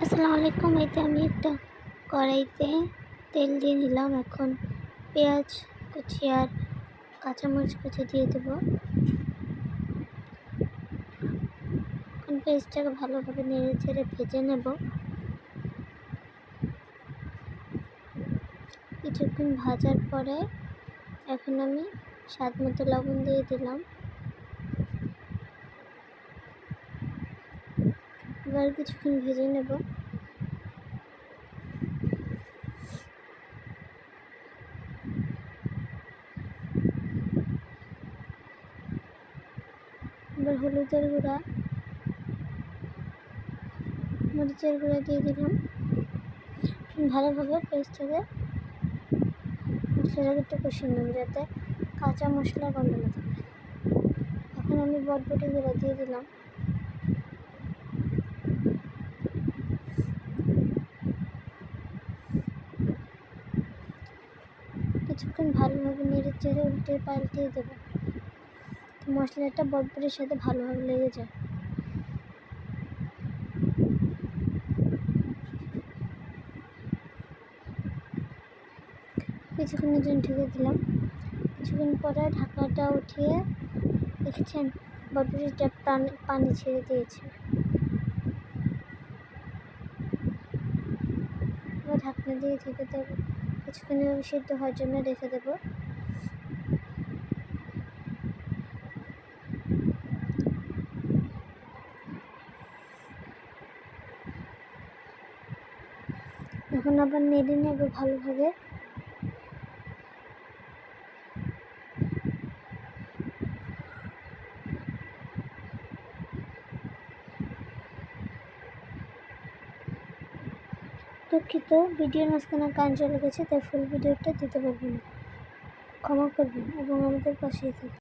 আসসালামু আলাইকুম। এতে আমি একটা কড়াইতে তেল দিয়ে নিলাম। এখন পেঁয়াজ কুচি আর কাঁচামরিচ কুচি দিয়ে দেব। এখন পেঁয়াজটাকে ভালোভাবে নেড়ে চেড়ে ভেজে নেব। কিছুক্ষণ ভাজার পরে এখন আমি স্বাদ মতো লবণ দিয়ে দিলাম। এবার কিছুক্ষণ ভেজে নেব। এবার হলুদের গুঁড়া, মরিচের গুঁড়া দিয়ে দিলাম। ভালোভাবে মশলাটাকে একটু কষিয়ে নেব যাতে কাঁচা মশলা গন্ধ না থাকে। এখন আমি বটবটিগুলো দিয়ে দিলাম। কিছুক্ষণ ভালোভাবে নেড়ে চেড়ে উল্টে পাল্টে দেবো, মশলাটা বটবটির সাথে ভালোভাবে লেগে যায়। কিছুক্ষণের জন্য ঢেকে দিলাম। কিছুক্ষণ পরে ঢাকাটা উঠিয়ে দেখেছেন বটবটিটা পানি ছেড়ে দিয়েছে। এবার ঢাকনা দিয়ে ঢেকে দেবো। কিছুক্ষণ সিদ্ধ হওয়ার জন্য রেখে দেবো। এখন আবার নেড়ে নেব ভালোভাবে। দুঃখিত, ভিডিওর মাঝখানে গান চলে গেছে, তাই ফুল ভিডিওটা দিতে পারবো না, ক্ষমা করবেন এবং আমাদের পাশেই থাকবেন।